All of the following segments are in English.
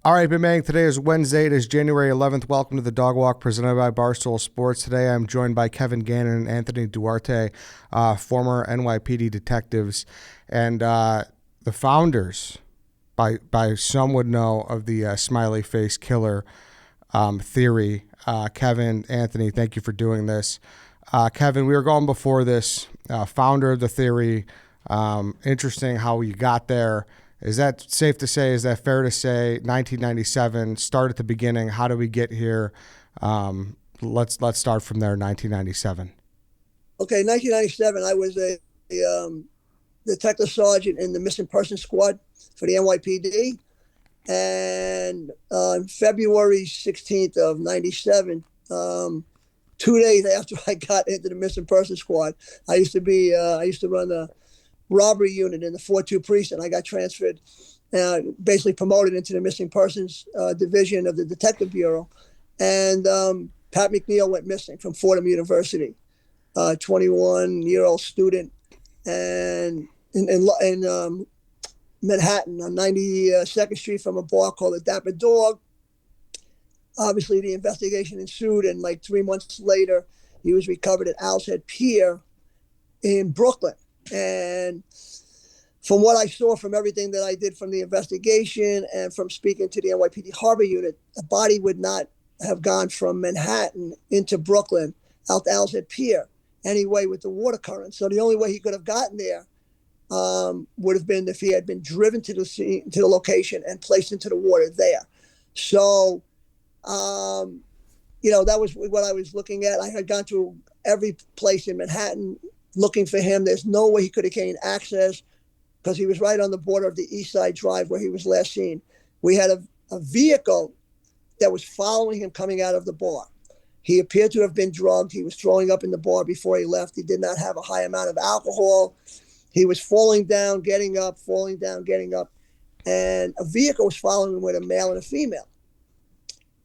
All right, Big Bang. Today is Wednesday. It is January 11th. Welcome to the Dog Walk presented by Barstool Sports. Today I'm joined by Kevin Gannon and Anthony Duarte, former NYPD detectives, and the founders, by some would know, of the smiley face killer theory. Kevin, Anthony, thank you for doing this. Kevin, we were going before this, founder of the theory. Interesting how you got there. Is that safe to say? Is that fair to say? 1997, start at the beginning. How do we get here? Let's start from there. 1997. Okay, 1997. I was a detective sergeant in the missing person squad for the NYPD, and on February 16th of '97, 2 days after I got into the missing person squad, I used to run the robbery unit in the 4-2 precinct. I got transferred, basically promoted into the missing persons division of the detective bureau. And Pat McNeil went missing from Fordham University, 21-year-old student, and in Manhattan on 92nd Street from a bar called the Dapper Dog. Obviously, the investigation ensued, and like 3 months later, he was recovered at Owl's Head Pier in Brooklyn. And from what I saw, from everything that I did from the investigation and from speaking to the NYPD Harbor Unit, the body would not have gone from Manhattan into Brooklyn out to Owl's Head Pier anyway with the water current. So the only way he could have gotten there would have been if he had been driven to the scene, to the location, and placed into the water there. So, that was what I was looking at. I had gone to every place in Manhattan looking for him. There's no way he could have gained access because he was right on the border of the East Side Drive where he was last seen. We had a vehicle that was following him coming out of the bar. He appeared to have been drugged. He was throwing up in the bar before he left. He did not have a high amount of alcohol. He was falling down, getting up, falling down, getting up. And a vehicle was following him with a male and a female.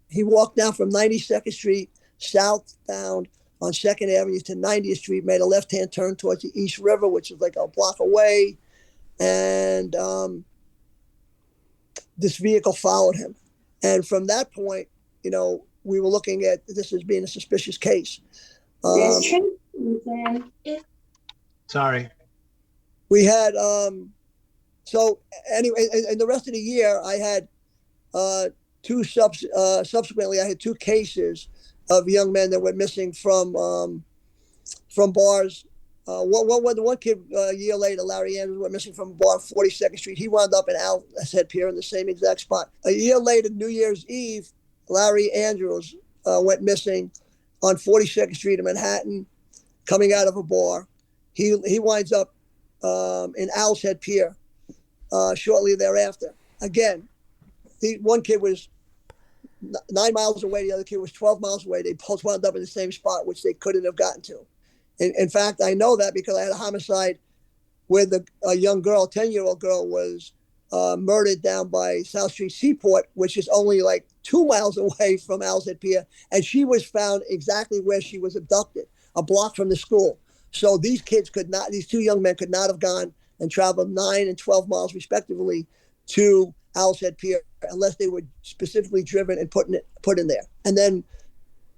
He walked down from 92nd Street southbound on 2nd Avenue to 90th Street, made a left-hand turn towards the East River, which is like a block away. And this vehicle followed him. And from that point, we were looking at this as being a suspicious case. Sorry. We had, so anyway, and the rest of the year, I had subsequently, I had two cases of young men that went missing from bars. One kid a year later, Larry Andrews, went missing from a bar on 42nd Street. He wound up in Owl's Head Pier in the same exact spot. A year later, New Year's Eve, Larry Andrews went missing on 42nd Street in Manhattan, coming out of a bar. He winds up in Owl's Head Pier shortly thereafter. Again, one kid was 9 miles away. The other kid was 12 miles away. They both wound up in the same spot, which they couldn't have gotten to. In fact, I know that because I had a homicide where a young girl, 10-year-old girl, was murdered down by South Street Seaport, which is only like 2 miles away from Owl's Head Pier. And she was found exactly where she was abducted, a block from the school. So these two young men could not have gone and traveled 9 and 12 miles respectively to Owl's Head Pier unless they were specifically driven and put in there. And then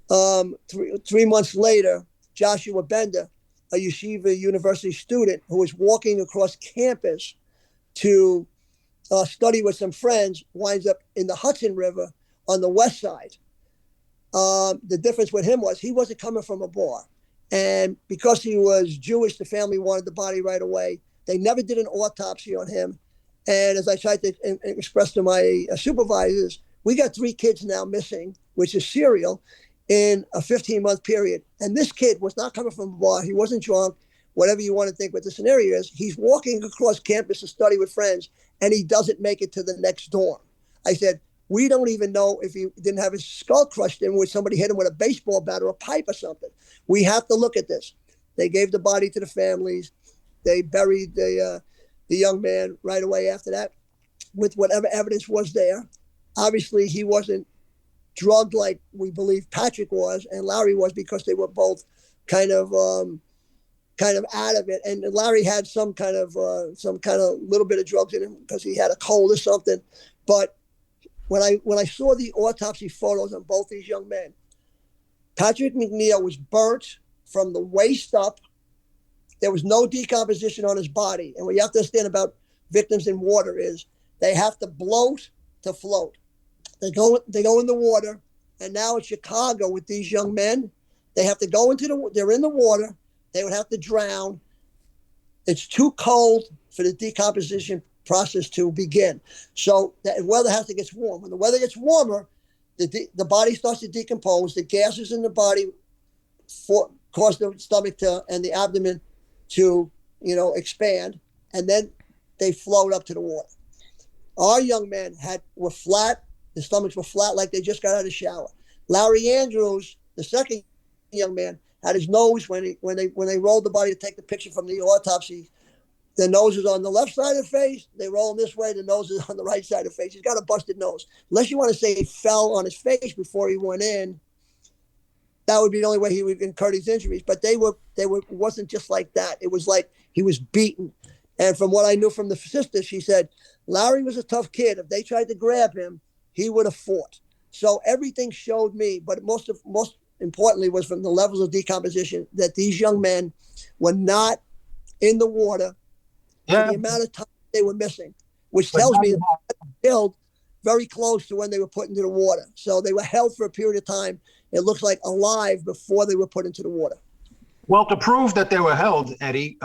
3 months later, Joshua Bender, a Yeshiva University student who was walking across campus to study with some friends, winds up in the Hudson River on the west side. The difference with him was he wasn't coming from a bar. And because he was Jewish, the family wanted the body right away. They never did an autopsy on him. And as I tried to express to my supervisors, we got 3 kids now missing, which is serial, in a 15-month period. And this kid was not coming from a bar. He wasn't drunk, whatever you want to think what the scenario is. He's walking across campus to study with friends, and he doesn't make it to the next dorm. I said, we don't even know if he didn't have his skull crushed in where somebody hit him with a baseball bat or a pipe or something. We have to look at this. They gave the body to the families. They buried the young man right away after that with whatever evidence was there. Obviously, he wasn't drugged like we believe Patrick was and Larry was, because they were both kind of out of it. And Larry had some kind of little bit of drugs in him because he had a cold or something. But when I saw the autopsy photos on both these young men, Patrick McNeil was burnt from the waist up. There was no decomposition on his body. And what you have to understand about victims in water is they have to bloat to float. They go in the water, and now in Chicago with these young men, they have to go they're in the water. They would have to drown. It's too cold for the decomposition process to begin. So the weather has to get warm. When the weather gets warmer, the body starts to decompose. The gases in the body cause the stomach and the abdomen to, expand, and then they float up to the water. Our young men were flat. The stomachs were flat, like they just got out of the shower. Larry Andrews, the second young man, had his nose when they rolled the body to take the picture from the autopsy. The nose is on the left side of the face. They roll him this way. The nose is on the right side of the face. He's got a busted nose. Unless you want to say he fell on his face before he went in, that would be the only way he would incur these injuries. But it wasn't just like that. It was like he was beaten. And from what I knew from the sister, she said, Larry was a tough kid. If they tried to grab him, he would have fought. So everything showed me, but most importantly was from the levels of decomposition, that these young men were not in the water for the amount of time they were missing, which tells me that they were killed very close to when they were put into the water. So they were held for a period of time. It looks like alive before they were put into the water. Well, to prove that they were held, Eddie,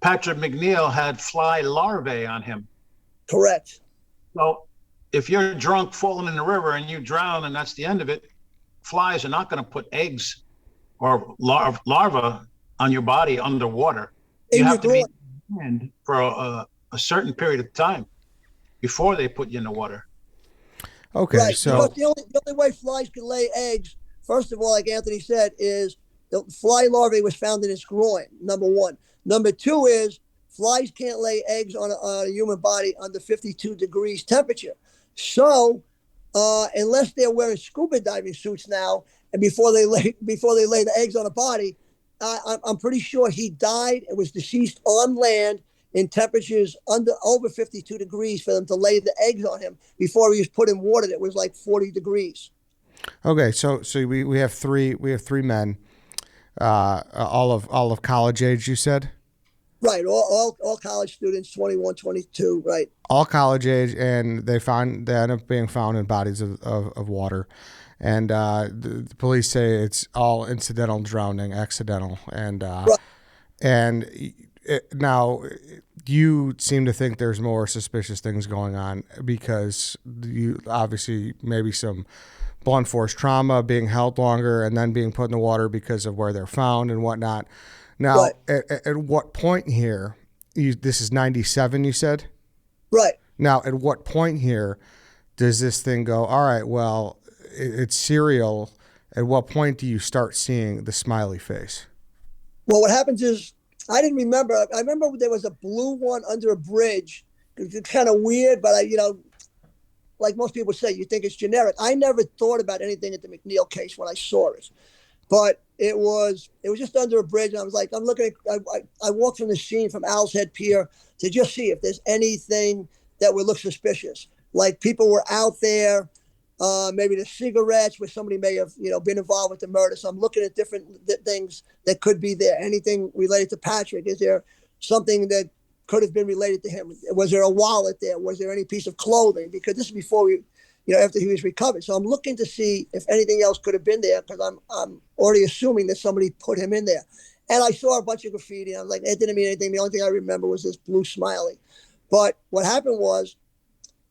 Patrick McNeil had fly larvae on him. Correct. So if you're drunk, falling in the river, and you drown, and that's the end of it, flies are not going to put eggs or larvae on your body underwater. You have to be in for a certain period of time before they put you in the water. Okay, right. so because the only way flies can lay eggs, first of all, like Anthony said, is the fly larvae was found in his groin, number one. Number two is flies can't lay eggs on a human body under 52 degrees temperature. So unless they're wearing scuba diving suits now, and before they lay the eggs on a body, I'm pretty sure he died and was deceased on land in temperatures over 52 degrees for them to lay the eggs on him before he was put in water that was like 40 degrees. Okay, so we have three men, all of college age, you said? Right, all college students, 21, 22, right. All college age, and they end up being found in bodies of water. And the police say it's all incidental drowning, accidental. And right. Now you seem to think there's more suspicious things going on because you obviously maybe some blunt force trauma, being held longer, and then being put in the water because of where they're found and whatnot. Now, right. At what point here, this is 97, you said? Right. Now, at what point here does this thing go, all right, well, it's serial. At what point do you start seeing the smiley face? Well, what happens is, I didn't remember. I remember there was a blue one under a bridge. It's kind of weird, but like most people say, you think it's generic. I never thought about anything at the McNeil case when I saw it, but it was just under a bridge. And I was like, I'm looking at, I walked from the scene from Owl's Head Pier to just see if there's anything that would look suspicious. Like people were out there, maybe the cigarettes where somebody may have, been involved with the murder. So I'm looking at different things that could be there. Anything related to Patrick? Is there something that could have been related to him? Was there a wallet there? Was there any piece of clothing? Because this is before after he was recovered. So I'm looking to see if anything else could have been there, because I'm already assuming that somebody put him in there. And I saw a bunch of graffiti. And I was like, it didn't mean anything. The only thing I remember was this blue smiley. But what happened was,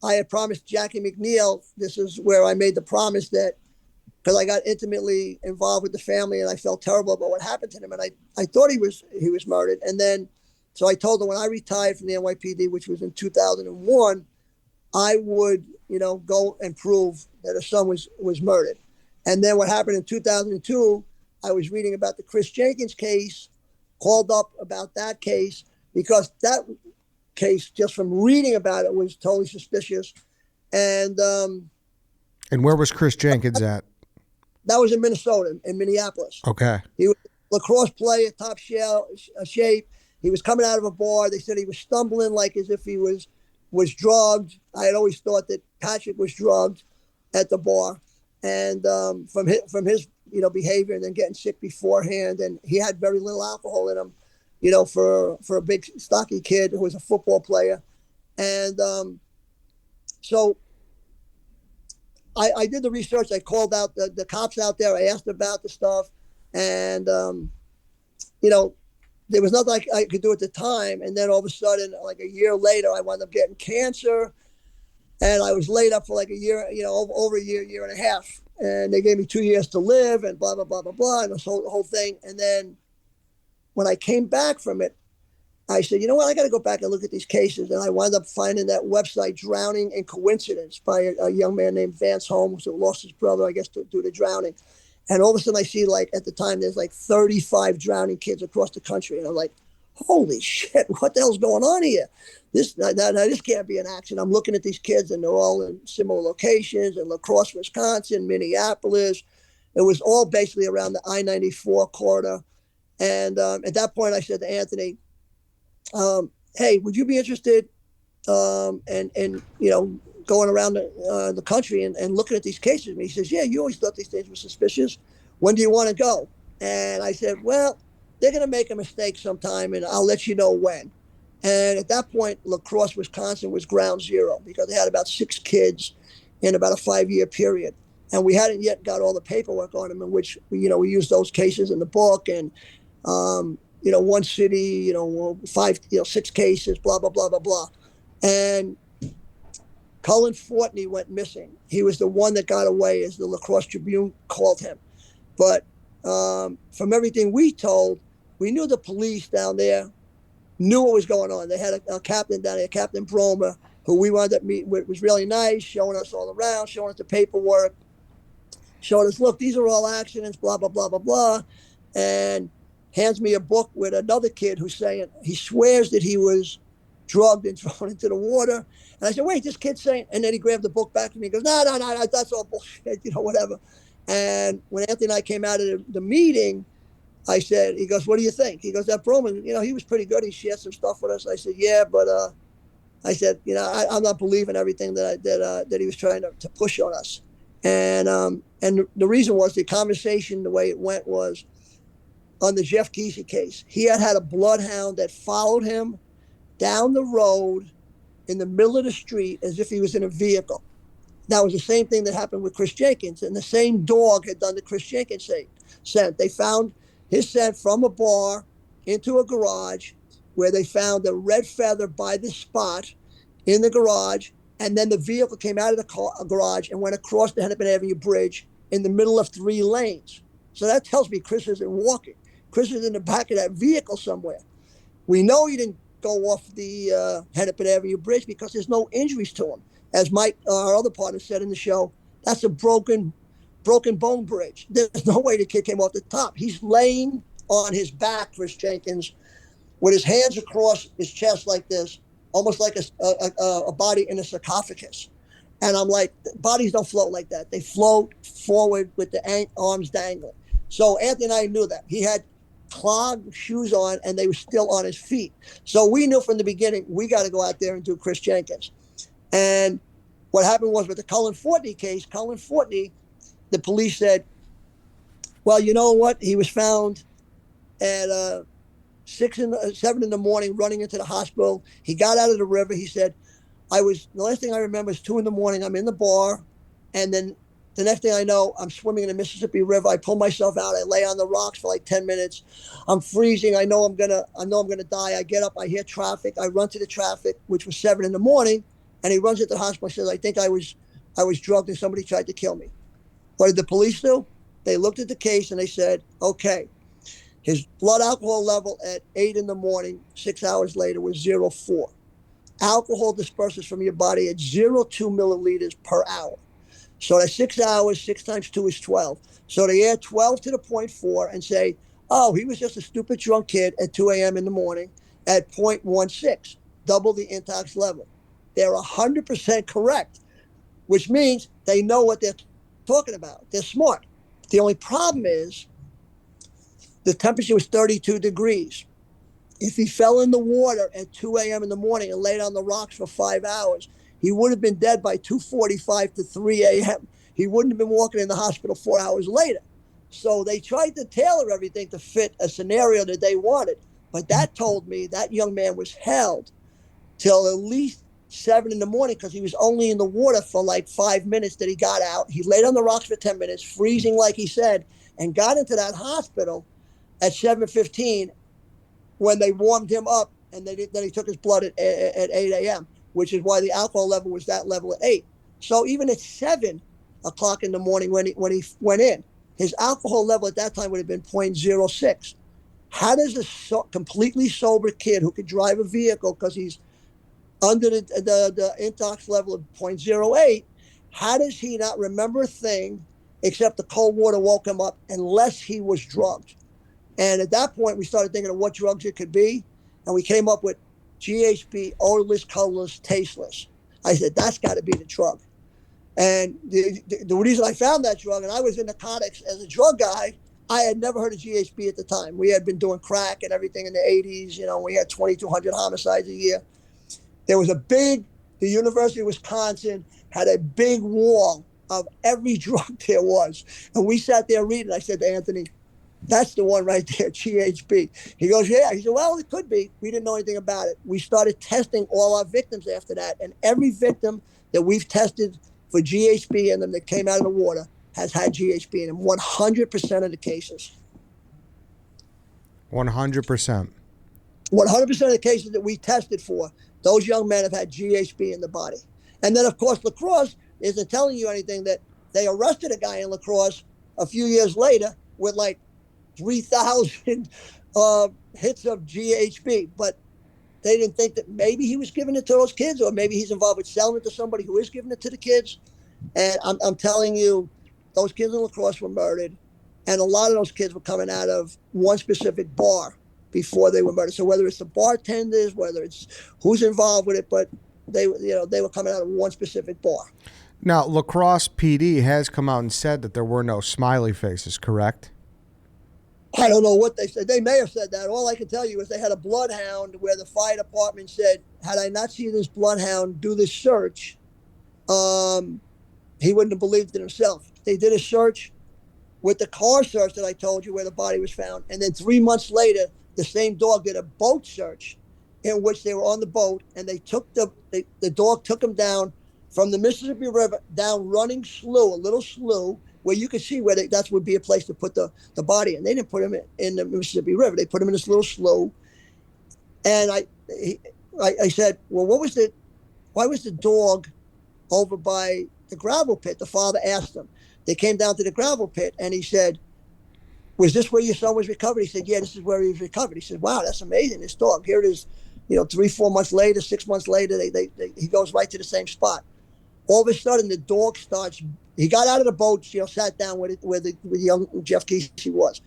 I had promised Jackie McNeil, this is where I made the promise that, because I got intimately involved with the family and I felt terrible about what happened to him. And I thought he was murdered. And then, so I told him when I retired from the NYPD, which was in 2001, I would, go and prove that his son was murdered. And then what happened in 2002, I was reading about the Chris Jenkins case, called up about that case, because that case, just from reading about it, was totally suspicious. And where was Chris Jenkins at? That was in Minnesota, in Minneapolis. Okay. He was a lacrosse player, top shape. He was coming out of a bar. They said he was stumbling like as if he was was drugged. I had always thought that Patrick was drugged at the bar, and from his behavior, and then getting sick beforehand, and he had very little alcohol in him, for a big stocky kid who was a football player, and so I did the research. I called out the cops out there. I asked about the stuff, and there was nothing I could do at the time. And then all of a sudden, like a year later, I wound up getting cancer, and I was laid up for like a year, over a year and a half. And they gave me 2 years to live, and blah blah blah blah blah, and this whole thing. And then when I came back from it, I said, you know what, I got to go back and look at these cases. And I wound up finding that website, Drowning in Coincidence, by a young man named Vance Holmes, who lost his brother, I guess, due to drowning. And all of a sudden I see, like, at the time, there's like 35 drowning kids across the country. And I'm like, holy shit, what the hell's going on here? This can't be an accident. I'm looking at these kids, and they're all in similar locations, in La Crosse, Wisconsin, Minneapolis. It was all basically around the I-94 corridor. And at that point, I said to Anthony, hey, would you be interested and going around the country and looking at these cases? And he says, yeah, you always thought these things were suspicious. When do you want to go? And I said, well, they're going to make a mistake sometime, and I'll let you know when. And at that point, La Crosse, Wisconsin was ground zero, because they had about 6 kids in about a 5-year period. And we hadn't yet got all the paperwork on them, in which, we used those cases in the book. And, one city, 6 cases, blah, blah, blah, blah, blah. And Cullen Fortney went missing. He was the one that got away, as the La Crosse Tribune called him. But from everything we told, we knew the police down there knew what was going on. They had a captain down there, Captain Bromer, who we wound up meeting with, was really nice, showing us all around, showing us the paperwork, showing us, look, these are all accidents, blah, blah, blah, blah, blah. And hands me a book with another kid who's saying, he swears that he was drugged and thrown into the water. And I said, wait, this kid's saying, and then he grabbed the book back from me. He goes, no, that's all bullshit, whatever. And when Anthony and I came out of the meeting, I said, he goes, what do you think? He goes, that Broman, he was pretty good. He shared some stuff with us. I said, yeah, but I said, I'm not believing everything that he was trying to push on us. And the reason was, the conversation, the way it went was, on the Jeff Kesey case, he had a bloodhound that followed him down the road in the middle of the street as if he was in a vehicle. That was the same thing that happened with Chris Jenkins, and the same dog had done the Chris Jenkins scent. They found his scent from a bar into a garage, where they found a red feather by the spot in the garage, and then the vehicle came out of the garage and went across the Hennepin Avenue Bridge in the middle of 3 lanes. So that tells me Chris isn't walking. Chris is in the back of that vehicle somewhere. We know he didn't go off the Hennepin Avenue Bridge, because there's no injuries to him. As Mike, our other partner, said in the show, that's a broken bone bridge. There's no way the kid came off the top. He's laying on his back, Chris Jenkins, with his hands across his chest like this, almost like a body in a sarcophagus. And I'm like, bodies don't float like that. They float forward with the arms dangling. So Anthony and I knew that. He had clogged shoes on, and they were still on his feet. So we knew from the beginning, we got to go out there and do Chris Jenkins. And what happened was, with the Cullen Fortney case, the police said, well, you know what? He was found at 7 in the morning running into the hospital. He got out of the river. He said, the last thing I remember is 2 in the morning. I'm in the bar, and then the next thing I know, I'm swimming in the Mississippi River. I pull myself out. I lay on the rocks for like 10 minutes. I'm freezing. I know I'm gonna die. I get up. I hear traffic. I run to the traffic, which was 7 in the morning, and he runs into the hospital. He says, I think I was drugged and somebody tried to kill me. What did the police do? They looked at the case and they said, okay, his blood alcohol level at 8 in the morning, 6 hours later, was 0.4. Alcohol disperses from your body at 0.2 milliliters per hour. So that's 6 hours, 6 times 2 is 12. So they add 12 to the 0.4 and say, oh, he was just a stupid drunk kid at 2 a.m. in the morning at 0.16, double the intox level. They're 100% correct, which means they know what they're talking about. They're smart. The only problem is the temperature was 32 degrees. if he fell in the water at 2 a.m. in the morning and laid on the rocks for 5 hours, he would have been dead by 2:45 to 3 a.m. He wouldn't have been walking in the hospital 4 hours later. So they tried to tailor everything to fit a scenario that they wanted. But that told me that young man was held till at least 7 in the morning because he was only in the water for like 5 minutes that he got out. He laid on the rocks for 10 minutes, freezing like he said, and got into that hospital at 7:15 when they warmed him up, and then he took his blood at 8 a.m., which is why the alcohol level was that level at 8. So even at 7 o'clock in the morning when he went in, his alcohol level at that time would have been 0.06. How does a completely sober kid who could drive a vehicle because he's under the intox level of 0.08, how does he not remember a thing except the cold water woke him up unless he was drugged? And at that point, we started thinking of what drugs it could be. And we came up with GHB, odorless, colorless, tasteless. I said, that's got to be the drug. And the reason I found that drug, and I was in narcotics as a drug guy, I had never heard of GHB at the time. We had been doing crack and everything in the 80s. You know, we had 2,200 homicides a year. There was the University of Wisconsin had a big wall of every drug there was. And we sat there reading. I said to Anthony, that's the one right there, GHB. He goes, yeah. He said, well, it could be. We didn't know anything about it. We started testing all our victims after that. And every victim that we've tested for GHB in them that came out of the water has had GHB in them, 100% of the cases. 100%. 100% of the cases that we tested for, those young men have had GHB in the body. And then, of course, La Crosse isn't telling you anything that they arrested a guy in La Crosse a few years later with like 3,000 hits of GHB. But they didn't think that maybe he was giving it to those kids, or maybe he's involved with selling it to somebody who is giving it to the kids. And I'm telling you, those kids in La Crosse were murdered. And a lot of those kids were coming out of one specific bar before they were murdered. So whether it's the bartenders, whether it's who's involved with it, but they were coming out of one specific bar. Now, La Crosse PD has come out and said that there were no smiley faces, correct? I don't know what they said. They may have said that. All I can tell you is they had a bloodhound where the fire department said, had I not seen this bloodhound do this search, he wouldn't have believed it himself. They did a search with the car search that I told you where the body was found. And then 3 months later, the same dog did a boat search in which they were on the boat, and they took the dog took them down from the Mississippi River down Running Slough, a little slough, where you could see where that would be a place to put the body in. They didn't put him in the Mississippi River. They put him in this little slough. And I said, well, why was the dog over by the gravel pit? The father asked him. They came down to the gravel pit, and he said, was this where your son was recovered? He said, yeah, this is where he was recovered. He said, wow, that's amazing, this dog. Here it is, 3-4 months later, 6 months later, he goes right to the same spot. All of a sudden, the dog starts, he got out of the boat, sat down where the young Jeff Kesey was.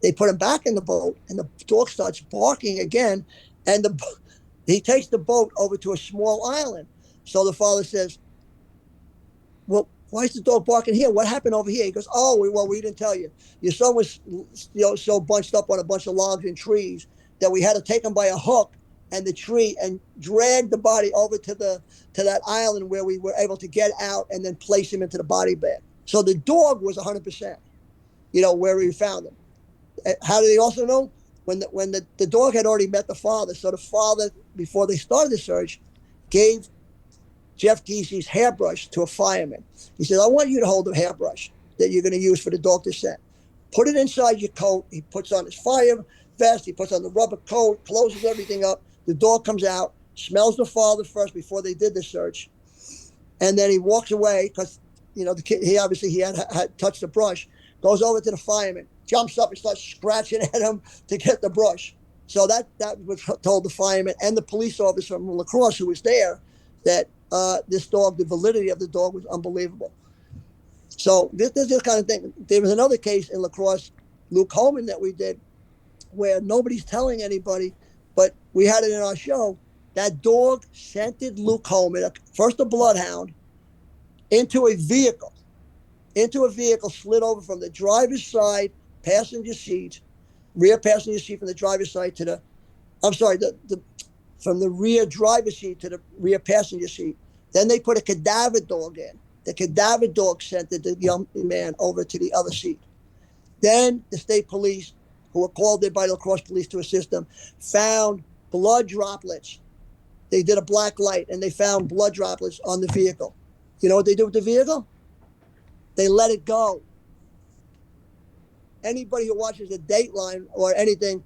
They put him back in the boat, and the dog starts barking again, and he takes the boat over to a small island. So the father says, well, why is the dog barking here? What happened over here? He goes, we didn't tell you. Your son was so bunched up on a bunch of logs and trees that we had to take him by a hook and the tree and drag the body over to that island where we were able to get out and then place him into the body bag. So the dog was 100%, where we found him. How did they also know? When the dog had already met the father. So the father, before they started the search, gave Jeff Kesey's hairbrush to a fireman. He said, I want you to hold the hairbrush that you're going to use for the dog to scent. Put it inside your coat. He puts on his fire vest. He puts on the rubber coat, closes everything up. The dog comes out, smells the father first before they did the search. And then he walks away because, the kid, he had touched the brush, goes over to the fireman, jumps up and starts scratching at him to get the brush. So that was told the fireman and the police officer from La Crosse who was there that this dog, the validity of the dog was unbelievable. So this is the kind of thing. There was another case in La Crosse, Luke Holman, that we did where nobody's telling anybody, but we had it in our show. That dog scented Luke Holman, first a bloodhound, into a vehicle, slid over from the driver's side passenger seat, rear passenger seat from the driver's side to the I'm sorry, from the rear driver's seat to the rear passenger seat. Then they put a cadaver dog in. The cadaver dog sent the young man over to the other seat. Then the state police, who were called in by the lacrosse police to assist them, found blood droplets. They did a black light and they found blood droplets on the vehicle. You know what they did with the vehicle? They let it go. Anybody who watches a Dateline or anything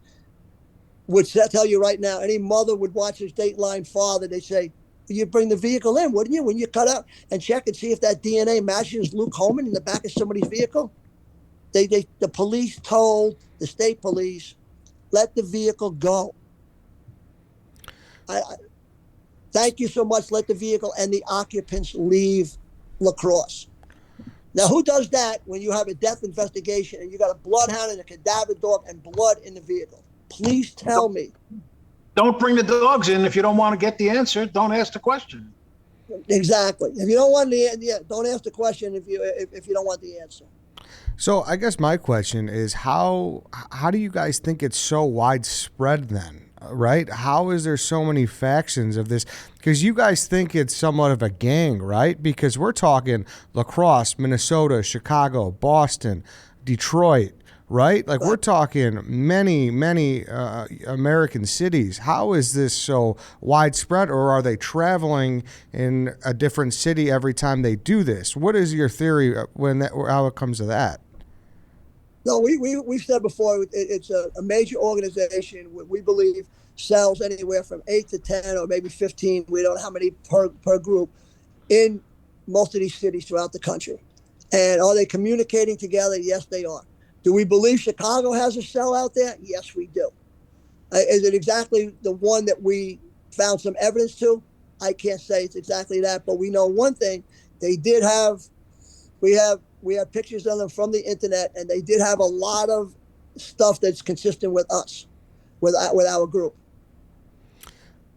would tell you right now, any mother would watch his Dateline father, they say, you bring the vehicle in, wouldn't you? When you cut out and check and see if that DNA matches Luke Holman in the back of somebody's vehicle. The police told the state police, let the vehicle go. Thank you so much. Let the vehicle and the occupants leave lacrosse. Now, who does that when you have a death investigation and you got a bloodhound and a cadaver dog and blood in the vehicle? Please tell me. Don't bring the dogs in if you don't want to get the answer. Don't ask the question. Exactly. If you don't want don't ask the question if you don't want the answer. So I guess my question is how do you guys think it's so widespread then? Right? How is there so many factions of this? Because you guys think it's somewhat of a gang, right? Because we're talking lacrosse, Minnesota, Chicago, Boston, Detroit, right? Like we're talking many American cities. How is this so widespread, or are they traveling in a different city every time they do this? What is your theory how it comes to that? No, we've said before, it's a major organization. We believe sells anywhere from 8 to 10 or maybe 15. We don't know how many per group in most of these cities throughout the country. And are they communicating together? Yes, they are. Do we believe Chicago has a cell out there? Yes, we do. Is it exactly the one that we found some evidence to? I can't say it's exactly that, but we know one thing. They did have, we have pictures of them from the internet, and they did have a lot of stuff that's consistent with us, with our group.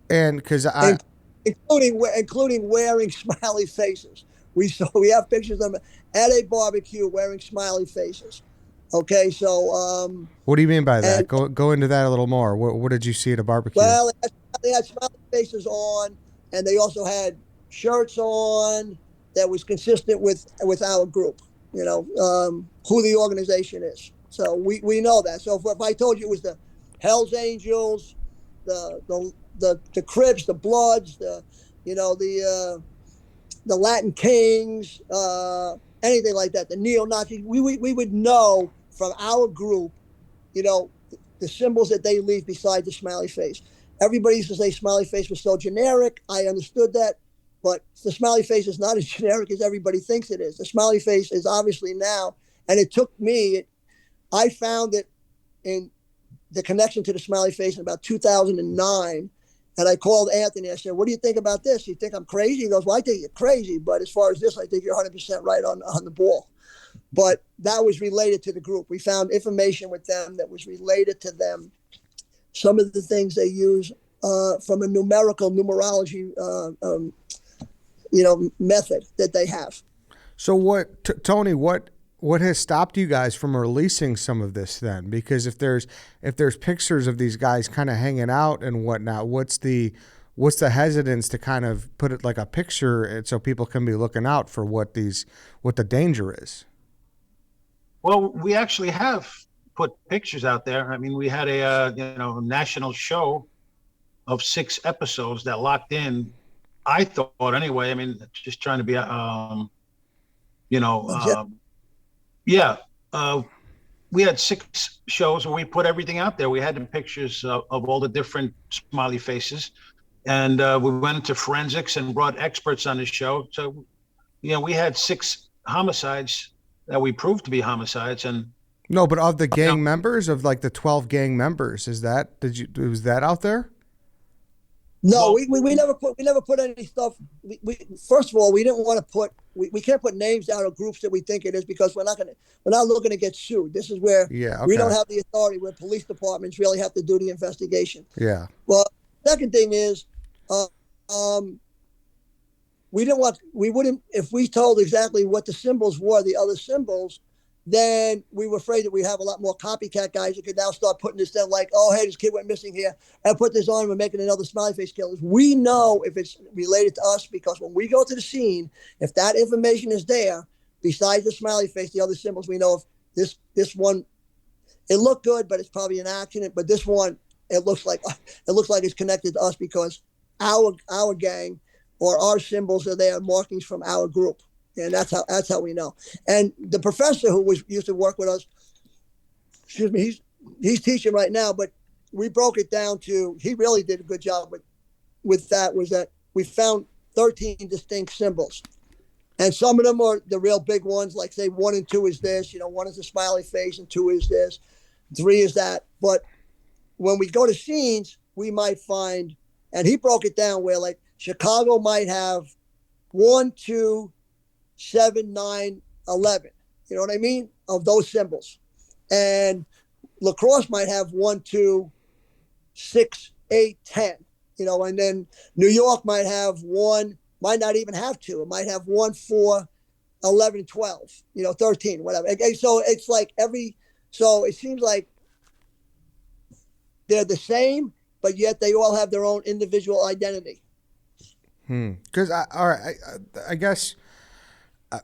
And because including wearing smiley faces. We have pictures of them at a barbecue wearing smiley faces. Okay, so what do you mean by that? Go into that a little more. What did you see at a barbecue? Well, they had smiley faces on, and they also had shirts on that was consistent with our group. You know, who the organization is. So we know that. So if I told you it was the Hells Angels, the Crips, the Bloods, the Latin Kings, anything like that, the neo-Nazis, we would know from our group, the symbols that they leave beside the smiley face. Everybody used to say smiley face was so generic. I understood that. But the smiley face is not as generic as everybody thinks it is. The smiley face is obviously now, and it took me, I found it in the connection to the smiley face in about 2009. And I called Anthony. I said, what do you think about this? You think I'm crazy? He goes, well, I think you're crazy. But as far as this, I think you're 100% right on the ball. But that was related to the group. We found information with them that was related to them. Some of the things they use from a numerology method that they have. So Tony, what has stopped you guys from releasing some of this then? Because if there's pictures of these guys kind of hanging out and whatnot, what's the hesitance to kind of put it like a picture so people can be looking out for what the danger is? Well, we actually have put pictures out there. I mean, we had a national show of 6 episodes that locked in. I thought anyway. I mean, just trying to be, we had 6 shows where we put everything out there. We had the pictures of all the different smiley faces, and we went into forensics and brought experts on the show. So, we had 6 homicides that we proved to be homicides. And no, but of the gang members, of like the 12 gang members, was that out there? No, we never put any stuff. We first of all, we didn't want to put. We can't put names out of groups that we think it is, because we're not looking to get sued. This is where we don't have the authority, where police departments really have to do the investigation. Yeah. Well, second thing is, we wouldn't, if we told exactly what the symbols were, the other symbols, then we were afraid that we'd have a lot more copycat guys that could now start putting this down like, oh, hey, this kid went missing here, and put this on, we're making another smiley face killers. We know if it's related to us because when we go to the scene, if that information is there, besides the smiley face, the other symbols, we know if this one, it looked good, but it's probably an accident. But this one, it looks like it's connected to us because our gang or our symbols are there, markings from our group. And that's how we know. And the professor who used to work with us, excuse me, he's teaching right now, but we broke it down to, he really did a good job with that, was that we found 13 distinct symbols. And some of them are the real big ones, like say 1 and 2 is this, 1 is a smiley face and 2 is this, 3 is that. But when we go to scenes, we might find, and he broke it down where like Chicago might have 1, 2, 7, 9, 11, you know what I mean? Of those symbols. And La Crosse might have 1, 2, 6, 8, 10, and then New York might have 1, might not even have 2. It might have 1, 4, 11, 12, 13, whatever. So it's like so it seems like they're the same, but yet they all have their own individual identity. Because I guess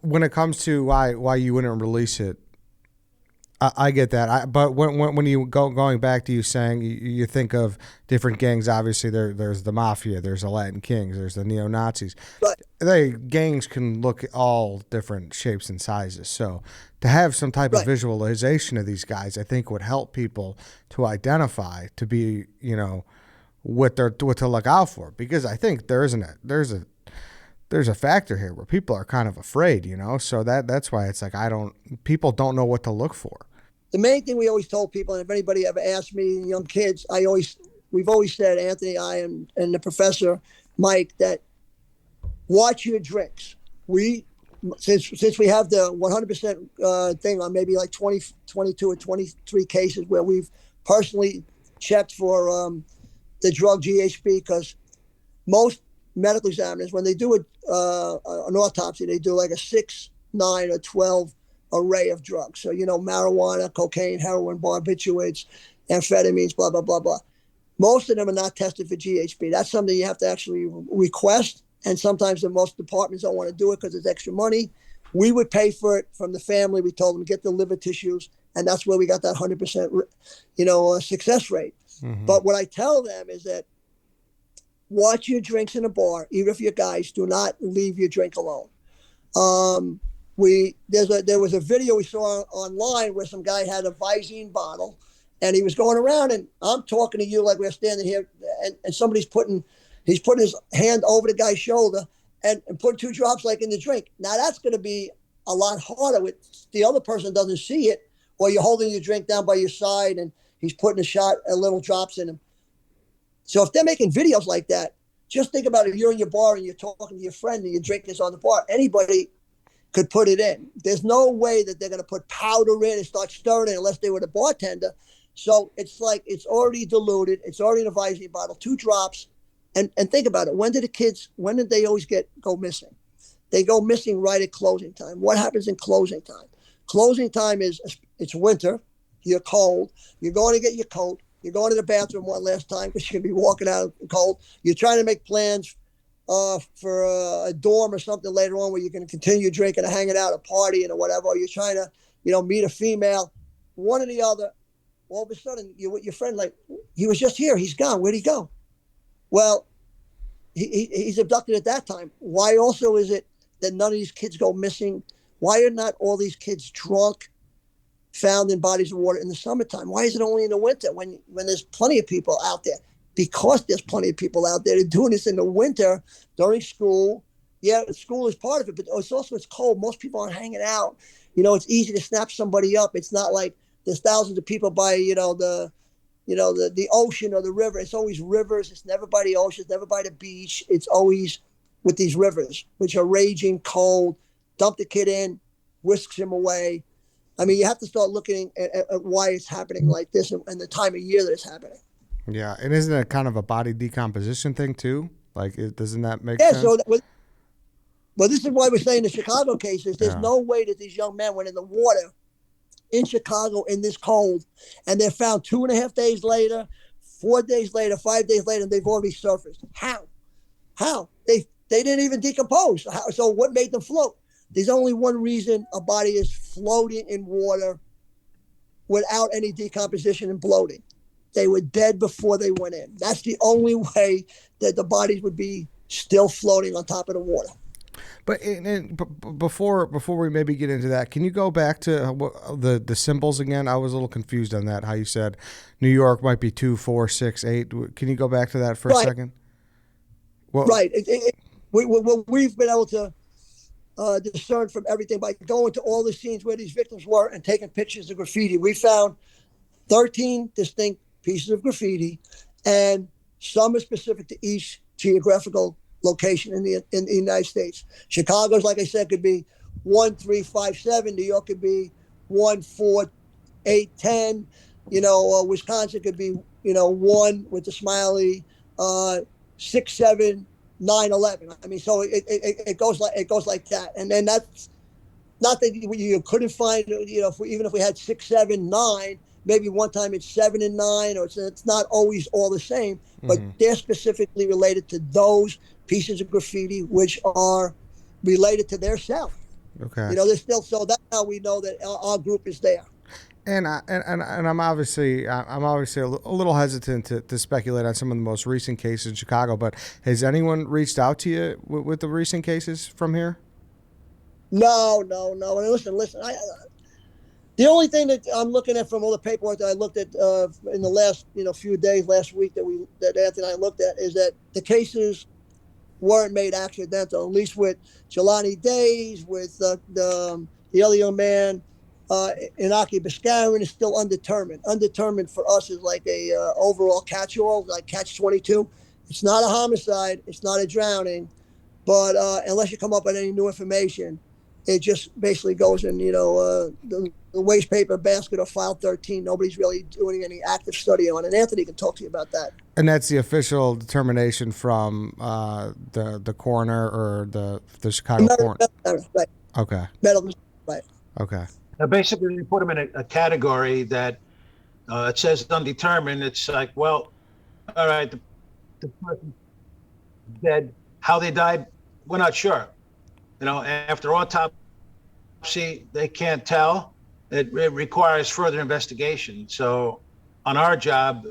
when it comes to why you wouldn't release it, I get that. But when you going back to you saying you think of different gangs, obviously there's the mafia, there's the Latin Kings, there's the neo-Nazis. Right. Gangs can look at all different shapes and sizes. So to have some type of visualization of these guys, I think would help people to identify, to be, what to look out for. Because I think there's a factor here where people are kind of afraid, so that's why it's like people don't know what to look for. The main thing we always told people, and if anybody ever asked me, young kids, we've always said, Anthony, and the professor, Mike, that watch your drinks. Since we have the 100% thing on maybe like 22 or 23 cases where we've personally checked for the drug GHB, because most medical examiners, when they do an autopsy, they do like a 6, 9, or 12 array of drugs. So, marijuana, cocaine, heroin, barbiturates, amphetamines, blah, blah, blah, blah. Most of them are not tested for GHB. That's something you have to actually request. And sometimes most departments don't want to do it because it's extra money. We would pay for it from the family. We told them get the liver tissues. And that's where we got that 100%, success rate. Mm-hmm. But what I tell them is that watch your drinks in a bar. Even if you're guys, do not leave your drink alone. There was a video we saw online where some guy had a Visine bottle and he was going around, and I'm talking to you like we're standing here, and somebody's putting his hand over the guy's shoulder and putting 2 drops like in the drink. Now that's going to be a lot harder with the other person doesn't see it, or you're holding your drink down by your side and he's putting a little drops in him. So if they're making videos like that, just think about if you're in your bar and you're talking to your friend and your drink is on the bar, anybody could put it in. There's no way that they're going to put powder in and start stirring it unless they were the bartender. So it's like it's already diluted. It's already in a Visine bottle, 2 drops. And think about it. When did they always go missing? They go missing right at closing time. What happens in closing time? Closing time it's winter. You're cold. You're going to get your coat. You're going to the bathroom one last time because you're going to be walking out cold. You're trying to make plans for a dorm or something later on where you're going to continue drinking or hanging out, a party or whatever. Or you're trying to, meet a female, one or the other. All of a sudden, you're with your friend, like, he was just here. He's gone. Where'd he go? Well, he's abducted at that time. Why also is it that none of these kids go missing? Why are not all these kids drunk, found in bodies of water in the summertime? Why is it only in the winter when there's plenty of people out there? Because there's plenty of people out there. They're doing this in the winter during school. Yeah, school is part of it, but it's cold. Most people aren't hanging out. It's easy to snap somebody up. It's not like there's thousands of people by, the ocean or the river. It's always rivers. It's never by the ocean. It's never by the beach. It's always with these rivers, which are raging cold. Dump the kid in, whisks him away. I mean, you have to start looking at why it's happening like this and the time of year that it's happening. Yeah, and isn't it kind of a body decomposition thing too? Like, doesn't that make sense? Yeah, well, this is why we're saying the Chicago cases, there's no way that these young men went in the water in Chicago in this cold, and they're found 2.5 days later, 4 days later, 5 days later, and they've already surfaced. How? They didn't even decompose. So what made them float? There's only one reason a body is floating in water without any decomposition and bloating. They were dead before they went in. That's the only way that the bodies would be still floating on top of the water. But before we maybe get into that, can you go back to the symbols again? I was a little confused on that. How you said New York might be 2, 4, 6, 8. Can you go back to that for a second? Well, right. We've been able to discern from everything by going to all the scenes where these victims were and taking pictures of graffiti. We found 13 distinct pieces of graffiti, and some are specific to each geographical location in the United States. Chicago's, like I said, could be 1, 3, 5, 7. New York could be 1, 4, 8, 10. Wisconsin could be 1 with the smiley, 6, 7, 9, 11. I mean, so it goes like that, and then that's not that you couldn't find. Even if we had 6, 7, 9. Maybe one time it's 7 and 9, or it's not always all the same, but they're specifically related to those pieces of graffiti, which are related to their cell. Okay. They're still, so that's how we know that our group is there. And I'm obviously a little hesitant to speculate on some of the most recent cases in Chicago, but has anyone reached out to you with the recent cases from here? No. And listen. The only thing that I'm looking at from all the paperwork that I looked at in the last few days, last week that Anthony and I looked at, is that the cases weren't made accidental. At least with Jelani Days, with the other young man, Inaki Biscarin, is still undetermined. Undetermined for us is like a overall catch-all, like catch-22. It's not a homicide. It's not a drowning, but unless you come up with any new information, it just basically goes in, the waste paper basket of file 13. Nobody's really doing any active study on it. And Anthony can talk to you about that. And that's the official determination from the coroner or the Chicago coroner. Right. Okay. Medical, right. Okay. Now, basically, you put them in a category that it says undetermined. It's like, well, all right, the person's dead. How they died, we're not sure. After autopsy, they can't tell. It requires further investigation. So on our job,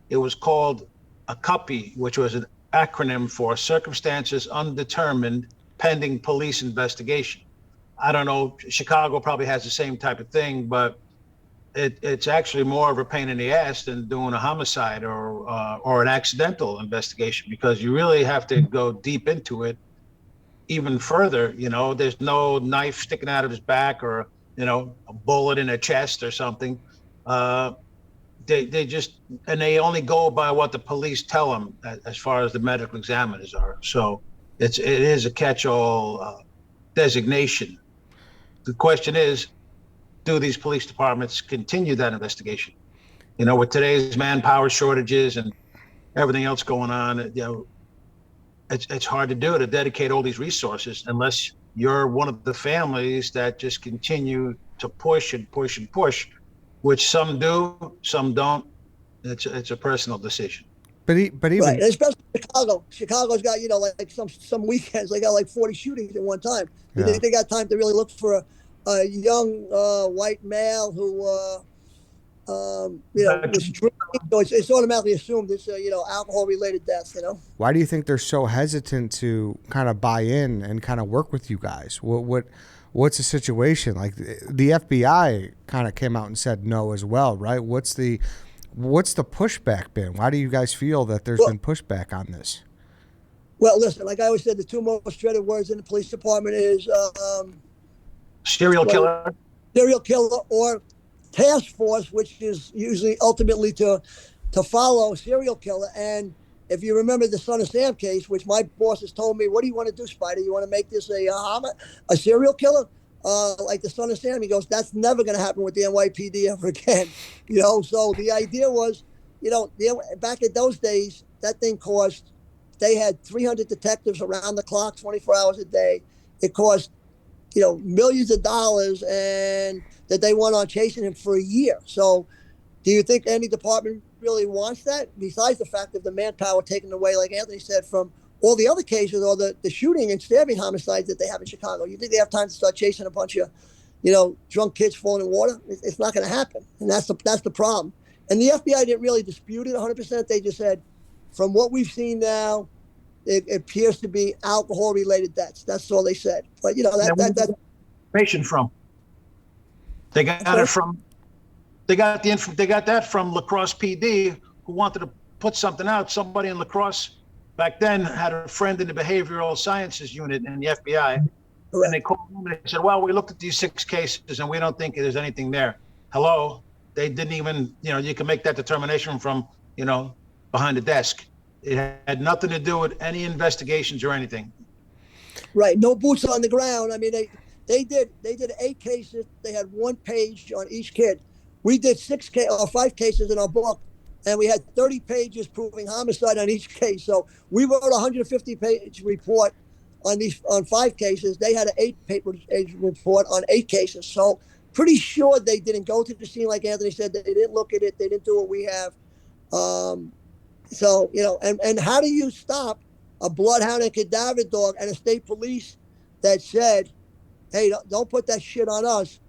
it was called a CUPI, which was an acronym for Circumstances Undetermined Pending Police Investigation. I don't know, Chicago probably has the same type of thing, but it's actually more of a pain in the ass than doing a homicide or an accidental investigation, because you really have to go deep into it even further. There's no knife sticking out of his back or a bullet in a chest or something. They only go by what the police tell them as far as the medical examiners are. So it is a catch-all designation. The question is, do these police departments continue that investigation? With today's manpower shortages and everything else going on, it's hard to dedicate all these resources unless you're one of the families that just continue to push and push and push, which some do, some don't. It's a personal decision. But even right. Especially Chicago's got like some weekends they got like 40 shootings at one time. Yeah. They got time to really look for a young white male who was drinking. So it's automatically assumed it's alcohol related death. Why do you think they're so hesitant to kind of buy in and kind of work with you guys? What's the situation? Like the FBI kind of came out and said no as well, right? What's the pushback been? Why do you guys feel that there's been pushback on this? Well, listen, like I always said, the two most dreaded words in the police department is serial killer or task force, which is usually ultimately to follow serial killer. And if you remember the Son of Sam case, which my boss has told me, what do you want to do, Spider? You want to make this a serial killer? Like the Son of Sam? He goes, that's never going to happen with the NYPD ever again. So the idea was, back in those days, that thing cost, they had 300 detectives around the clock, 24 hours a day. It cost millions of dollars, and that they went on chasing him for a year. So do you think any department really wants that, besides the fact of the manpower taken away, like Anthony said, from all the other cases or the shooting and stabbing homicides that they have in Chicago? You think they have time to start chasing a bunch of, drunk kids falling in water? It's not going to happen. And that's the problem. And the FBI didn't really dispute it 100%. They just said, from what we've seen now, it appears to be alcohol-related deaths. That's all they said. But, that's information from. They got it from. They got that from La Crosse PD, who wanted to put something out. Somebody in La Crosse back then had a friend in the behavioral sciences unit in the FBI. Correct. And they called them and they said, well, we looked at these 6 cases and we don't think there's anything there. Hello? They didn't even, you can make that determination from, behind the desk. It had nothing to do with any investigations or anything. Right. No boots on the ground. I mean, they did 8 cases. They had 1 page on each kid. We did 5 cases in our book, and we had 30 pages proving homicide on each case. So we wrote a 150-page report on 5 cases. They had an 8-page report on 8 cases. So pretty sure they didn't go to the scene, like Anthony said. They didn't look at it. They didn't do what we have. So, and how do you stop a bloodhound and cadaver dog and a state police that said, hey, don't put that shit on us?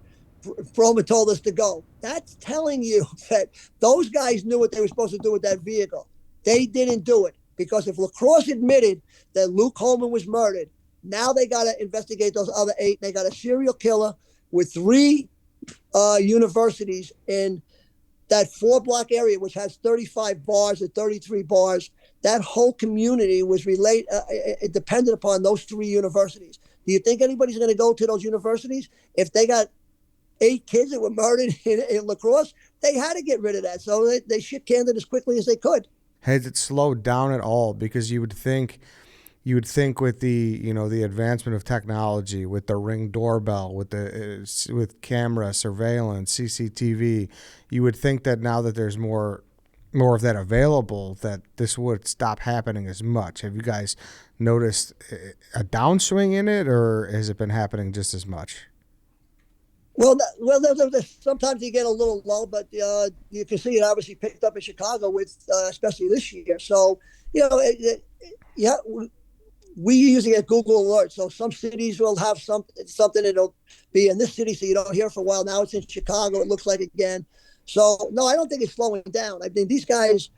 Froman told us to go. That's telling you that those guys knew what they were supposed to do with that vehicle. They didn't do it, because if La Crosse admitted that Luke Coleman was murdered, now they got to investigate those other 8. They got a serial killer with 3 universities in that 4-block area, which has 35 bars or 33 bars. That whole community was dependent upon those 3 universities. Do you think anybody's going to go to those universities if they got 8 kids that were murdered in La Crosse? They had to get rid of that. So they shit-canned it as quickly as they could. Has it slowed down at all? Because you would think with the the advancement of technology, with the Ring doorbell, with camera surveillance, CCTV, you would think that now that there's more of that available, that this would stop happening as much. Have you guys noticed a downswing in it, or has it been happening just as much? Well, sometimes you get a little low, but you can see it obviously picked up in Chicago with especially this year. So we usually get Google alerts. So some cities will have something that'll be in this city, so you don't hear for a while. Now it's in Chicago. It looks like again. So no, I don't think it's slowing down. I mean, these guys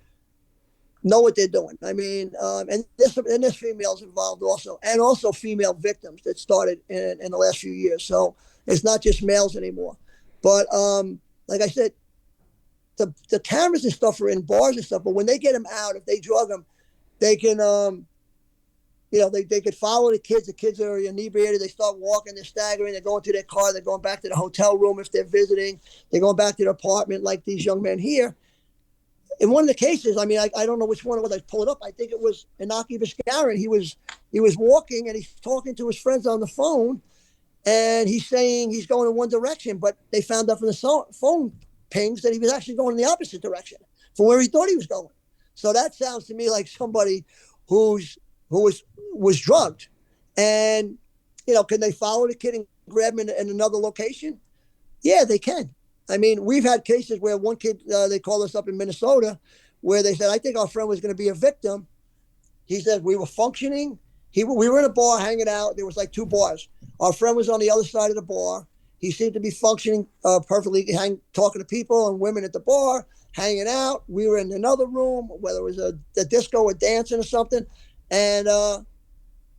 know what they're doing. I mean, and this female's involved also, and also female victims that started in the last few years. So it's not just males anymore. But like I said, the cameras and stuff are in bars and stuff. But when they get them out, if they drug them, they can they could follow the kids. The kids are inebriated. They start walking. They're staggering. They're going to their car. They're going back to the hotel room if they're visiting. They're going back to their apartment like these young men here. In one of the cases, I mean, I don't know which one it was. I pull it up. I think it was Inaki Vizcaran. He was walking and he's talking to his friends on the phone, and he's saying he's going in one direction, but they found out from the phone pings that he was actually going in the opposite direction from where he thought he was going. So that sounds to me like somebody who was drugged. And, can they follow the kid and grab him in another location? Yeah, they can. I mean, we've had cases where one kid, they called us up in Minnesota, where they said, I think our friend was going to be a victim. He said, we were functioning. We were in a bar hanging out. There was like 2 bars. Our friend was on the other side of the bar. He seemed to be functioning perfectly, talking to people and women at the bar, hanging out. We were in another room, whether it was a disco or dancing or something. And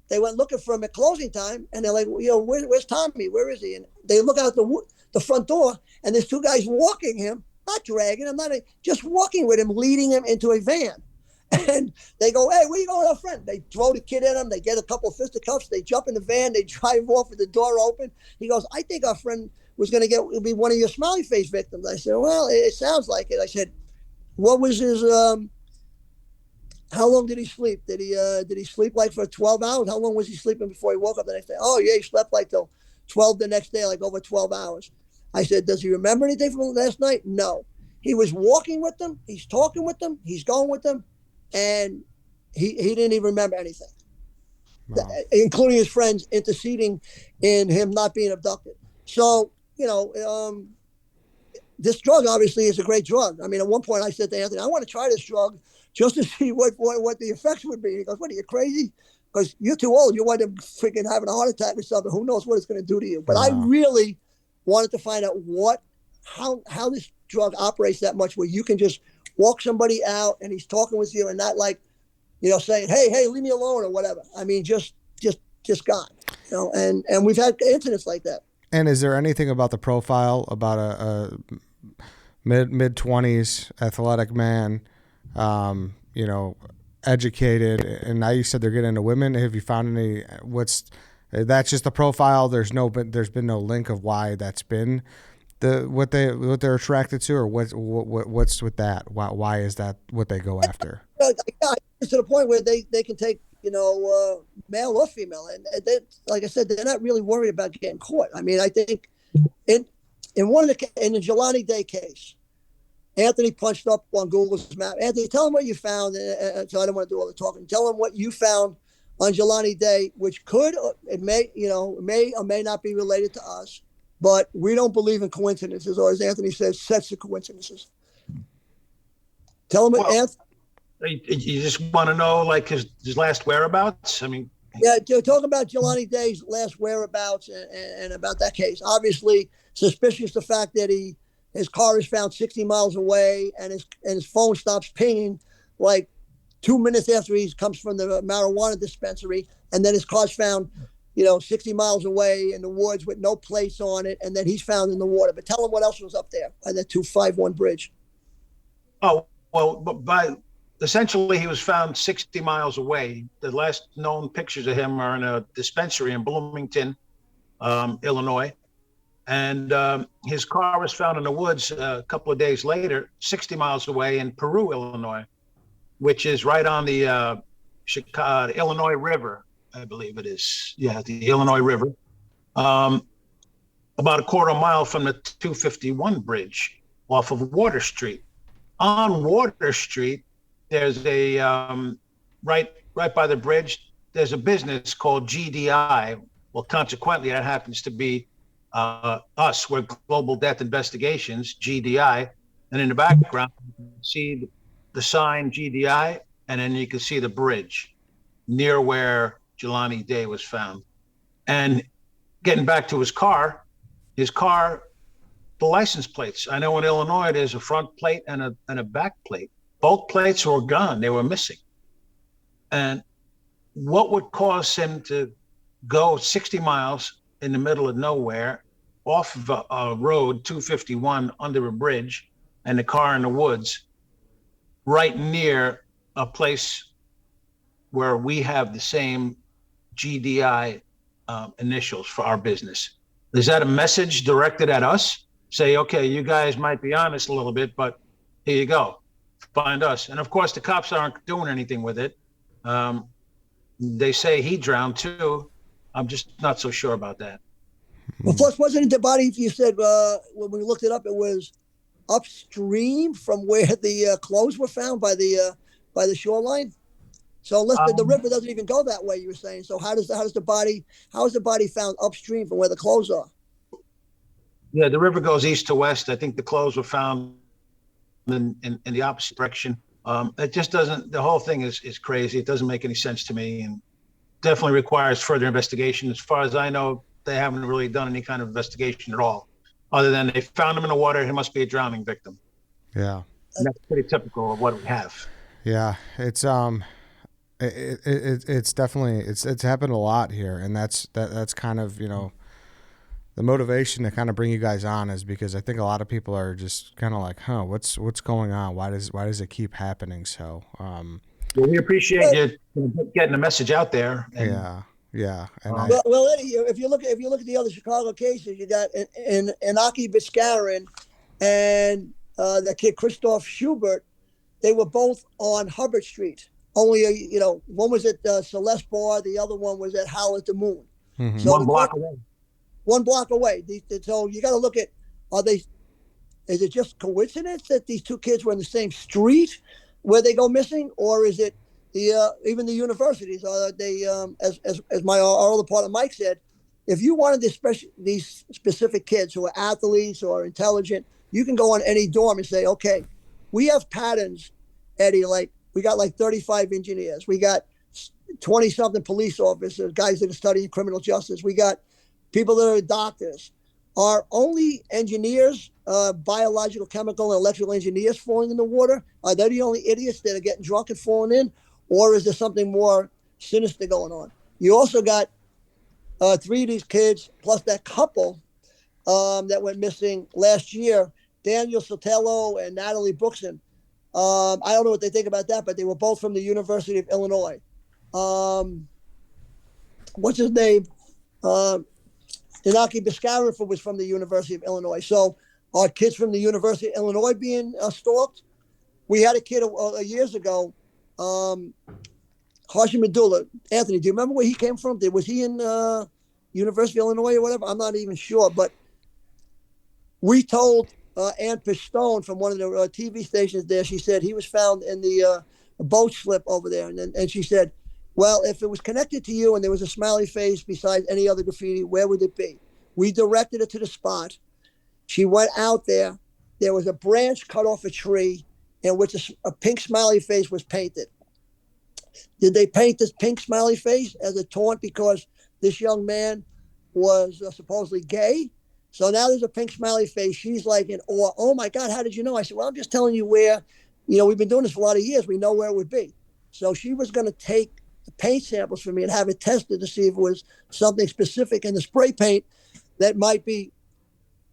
they went looking for him at closing time. And they're like, where's Tommy? Where is he? And they look out the front door, and there's 2 guys walking him, not dragging him, just walking with him, leading him into a van. And they go, hey, where you going with our friend? They throw the kid at him. They get a couple of fisticuffs. They jump in the van. They drive off with the door open. He goes, I think our friend was going to be one of your smiley face victims. I said, well, it sounds like it. I said, what was his, how long did he sleep? Did he sleep like for 12 hours? How long was he sleeping before he woke up the next day? Oh, yeah, he slept like till 12 the next day, like over 12 hours. I said, does he remember anything from last night? No. He was walking with them. He's talking with them. He's going with them. And he didn't even remember anything. Wow. including his friends interceding in him not being abducted. So, this drug obviously is a great drug. I mean, at one point I said to Anthony, I want to try this drug just to see what the effects would be. He goes, what, are you crazy? Because you're too old. You wind up freaking having a heart attack or something. Who knows what it's going to do to you? But I really wanted to find out how this drug operates that much, where you can just walk somebody out and he's talking with you and not like, saying, hey, leave me alone or whatever. I mean, just gone, and we've had incidents like that. And is there anything about the profile about a mid-20s athletic man, educated, and now you said they're getting into women? Have you found any? That's just the profile? There's been no link of why that's been what they're attracted to, or what's with that? Why is that what they go after? It's to the point where they can take male or female, and they, like I said, they're not really worried about getting caught. I mean, I think in the Jelani Day case, Anthony punched up on Google's map. Anthony, tell him what you found. So I don't want to do all the talking. Tell him what you found on Jelani Day, which may or may not be related to us, but we don't believe in coincidences, or as Anthony says, sets of coincidences. Tell him what Anthony. You just want to know, like, his last whereabouts? I mean, yeah, talk about Jelani Day's last whereabouts and about that case. Obviously, suspicious the fact that his car is found 60 miles away, and his phone stops pinging like 2 minutes after he comes from the marijuana dispensary, and then his car's found 60 miles away in the woods with no plates on it, and then he's found in the water. But tell him what else was up there by that 251 bridge. Oh, well, essentially, he was found 60 miles away. The last known pictures of him are in a dispensary in Bloomington, Illinois. And his car was found in the woods a couple of days later, 60 miles away in Peru, Illinois, which is right on the Illinois River, I believe it is. Yeah, the Illinois River. About a quarter mile from the 251 bridge off of Water Street. On Water Street, there's a right by the bridge, there's a business called GDI. Well, consequently, that happens to be us. We're Global Death Investigations, GDI. And in the background, you can see the sign GDI, and then you can see the bridge near where Jelani Day was found. And getting back to his car, the license plates. I know in Illinois, there's a front plate and a back plate. Both plates were gone. They were missing. And what would cause him to go 60 miles in the middle of nowhere off of a road, 251, under a bridge, and the car in the woods, right near a place where we have the same GDI initials for our business? Is that a message directed at us? Say, okay, you guys might be honest a little bit, but here you go. Find us. And of course, the cops aren't doing anything with it. They say he drowned too. I'm just not so sure about that. Well, plus, wasn't it the body, you said, when we looked it up, it was upstream from where the clothes were found by the shoreline? So the river doesn't even go that way, you were saying. So how is the body found upstream from where the clothes are? Yeah, the river goes east to west. I think the clothes were found in the opposite direction. It just doesn't, the whole thing is crazy. It doesn't make any sense to me, and definitely requires further investigation. As far as I know, they haven't really done any kind of investigation at all, other than they found him in the water. He must be a drowning victim. Yeah. And that's pretty typical of what we have. Yeah, it's it's definitely it's happened a lot here, and that's kind of the motivation to kind of bring you guys on is because I think a lot of people are just kind of like, what's going on? Why does it keep happening? So well, we appreciate you getting the message out there. Yeah. And well, Eddie, if you look at the other Chicago cases, you got Inaki Biscarin and the kid Christoph Schubert. They were both on Hubbard Street. Only one was at Celeste Bar, the other one was at Howard the Moon. Mm-hmm. So 1 block away. 1 block away. So you got to look at, is it just coincidence that these two kids were in the same street where they go missing? Or is it even the universities, they as my our other partner Mike said, if you wanted these specific kids who are athletes or intelligent, you can go on any dorm and say, okay, we have patterns, Eddie. Like we got like 35 engineers, we got 20 something police officers, guys that are studying criminal justice. We got people that are doctors. Are only engineers, biological, chemical, and electrical engineers falling in the water? Are they the only idiots that are getting drunk and falling in? Or is there something more sinister going on? You also got 3 of these kids, plus that couple that went missing last year, Daniel Sotelo and Natalie Brookson. I don't know what they think about that, but they were both from the University of Illinois. What's his name? Inaki Biscarifer was from the University of Illinois. So are kids from the University of Illinois being stalked? We had a kid years ago, Harshi Medulla. Anthony, do you remember where he came from? Was he in University of Illinois or whatever? I'm not even sure. But we told Ann Pistone from one of the TV stations there, she said he was found in the boat slip over there. And she said, well, if it was connected to you and there was a smiley face besides any other graffiti, where would it be? We directed her to the spot. She went out there. There was a branch cut off a tree in which a pink smiley face was painted. Did they paint this pink smiley face as a taunt because this young man was supposedly gay? So now there's a pink smiley face. She's like in awe. Oh, my God, how did you know? I said, well, I'm just telling you where, we've been doing this for a lot of years. We know where it would be. So she was going to take the paint samples for me and have it tested to see if it was something specific in the spray paint that might be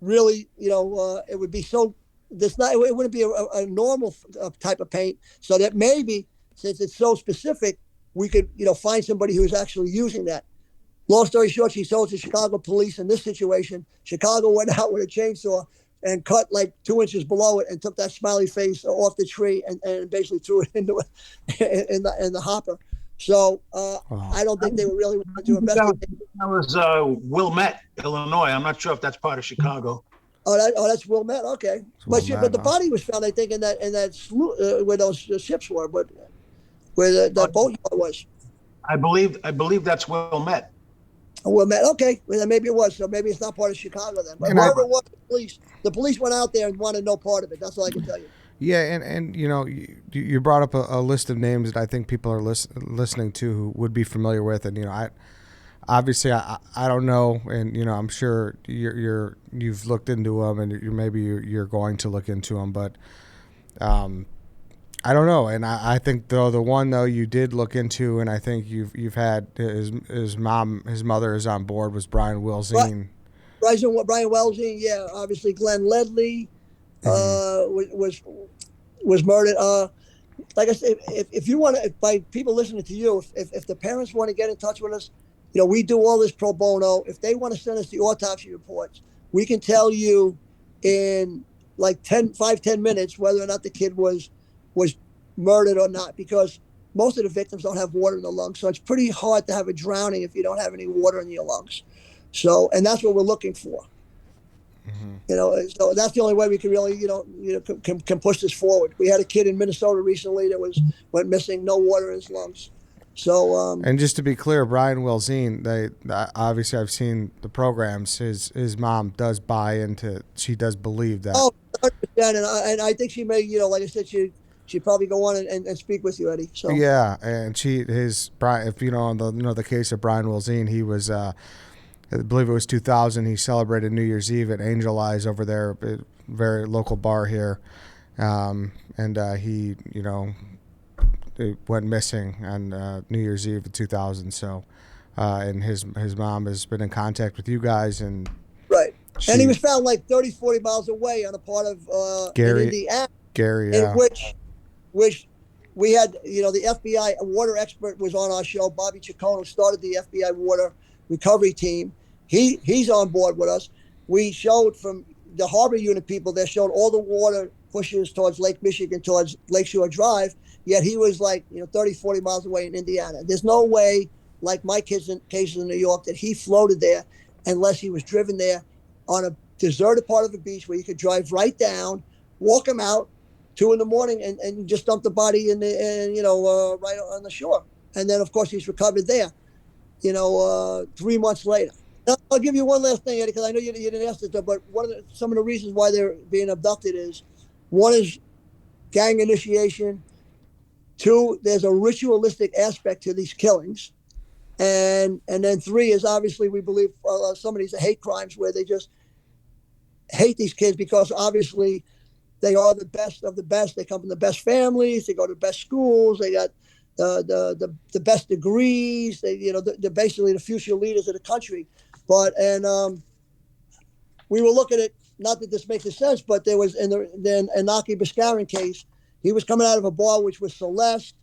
really, it would be so, it wouldn't be a normal type of paint. So that maybe, since it's so specific, we could, find somebody who's actually using that. Long story short, she told the Chicago police in this situation. Chicago went out with a chainsaw and cut like 2 inches below it and took that smiley face off the tree and basically threw it in the hopper. So I don't think they were really wanting to investigate. That was Wilmette, Illinois. I'm not sure if that's part of Chicago. That's Wilmette. Okay, but the body was found, I think, in that slough where those ships were, but where the boat was. I believe that's Wilmette. Wilmette. Okay, well, then maybe it was. So maybe it's not part of Chicago then. But wherever it was, the police went out there and wanted no part of it. That's all I can tell you. Yeah, and you brought up a list of names that I think people are listening to who would be familiar with, and I don't know, and I'm sure you've looked into them, and you're going to look into them, but I don't know, and I think though the one though you did look into, and I think you've had his mother is on board, was Brian Wilzine. Brian Wilzine, yeah, obviously Glenn Ledley. Was murdered. Like I said, if you want to, by people listening to you, if the parents want to get in touch with us, we do all this pro bono. If they want to send us the autopsy reports, we can tell you in like 10 minutes whether or not the kid was murdered or not, because most of the victims don't have water in the lungs. So it's pretty hard to have a drowning if you don't have any water in your lungs. So, and that's what we're looking for. Mm-hmm. So that's the only way we can really, can push this forward. We had a kid in Minnesota recently that went missing, no water in his lungs. So, and just to be clear, Brian Wilzine, obviously I've seen the programs. His mom does buy into. She does believe that. Oh, 100%, and I think she may, like I said, she'd probably go on and speak with you, Eddie. So yeah, and Brian, if on the case of Brian Wilzine, he was. I believe it was 2000. He celebrated New Year's Eve at Angel Eyes over there, a very local bar here, and he, went missing on New Year's Eve of 2000. So, and his mom has been in contact with you guys, and right, and he was found like 30, 40 miles away on a part of Indiana, yeah. In which we had, the FBI water expert was on our show. Bobby Ciccone started the FBI water recovery team. He's on board with us. We showed from the harbor unit people, they showed all the water pushes towards Lake Michigan, towards Lakeshore Drive, yet he was like 30, 40 miles away in Indiana. There's no way, like my cases in New York, that he floated there unless he was driven there on a deserted part of the beach where you could drive right down, walk him out, 2 in the morning, and just dumped the body in the, and right on the shore. And then of course he's recovered there. 3 months later. Now, I'll give you one last thing, Eddie, because I know you didn't ask this, but some of the reasons why they're being abducted is, one is gang initiation. 2, there's a ritualistic aspect to these killings. And then 3 is, obviously, we believe some of these are hate crimes where they just hate these kids because obviously they are the best of the best. They come from the best families. They go to the best schools. They got the best degrees. They're basically the future leaders of the country. We were looking at, not that this makes sense, but there was in the Anaki Biscarin case, he was coming out of a bar which was Celeste.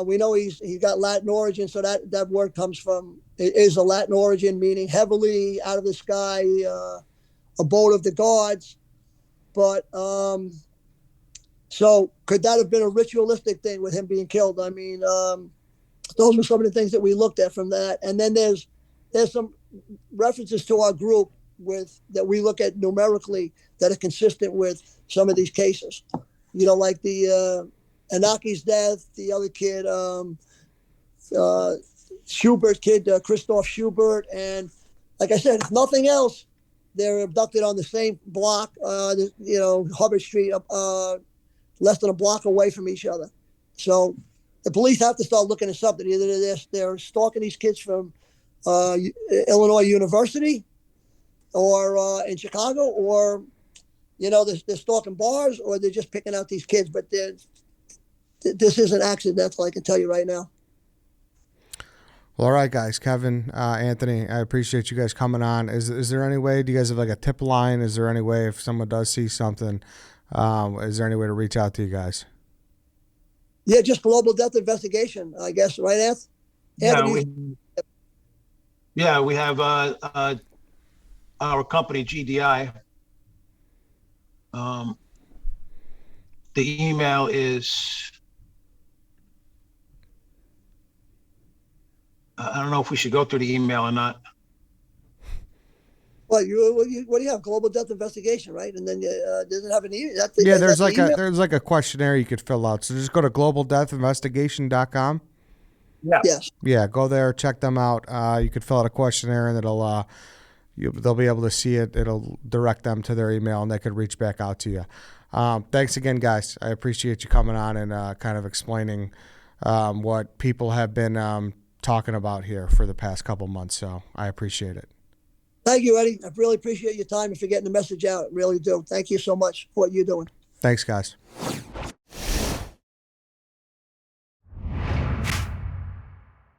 We know he's got Latin origin, so that word is a Latin origin, meaning heavily, out of the sky, abode of the gods. But so could that have been a ritualistic thing with him being killed? I mean, those were some of the things that we looked at from that. And then there's some references to our group that we look at numerically that are consistent with some of these cases. Like the Anaki's death, the other kid, Schubert kid, Christoph Schubert. And like I said, if nothing else, they're abducted on the same block, Hubbard Street, less than a block away from each other. So the police have to start looking at something. Either they're stalking these kids from Illinois University or in Chicago, or, they're stalking bars, or they're just picking out these kids. But this isn't accidental, I can tell you right now. Well, all right, guys. Kevin, Anthony, I appreciate you guys coming on. Is there any way, do you guys have like a tip line? Is there any way, if someone does see something, is there any way to reach out to you guys? Yeah, just Global Death Investigation, I guess, right, Anthony? We have our company, GDI. The email is, I don't know if we should go through the email or not. What do you have? Global Death Investigation, right? And then does it have an email? There's like a questionnaire you could fill out. So just go to globaldeathinvestigation.com. Yeah. Yes. Yeah, go there, check them out. You could fill out a questionnaire, and they'll be able to see it. It'll direct them to their email, and they could reach back out to you. Thanks again, guys. I appreciate you coming on and kind of explaining what people have been talking about here for the past couple months. So I appreciate it. Thank you, Eddie. I really appreciate your time and for getting the message out. Really do. Thank you so much for what you're doing. Thanks, guys.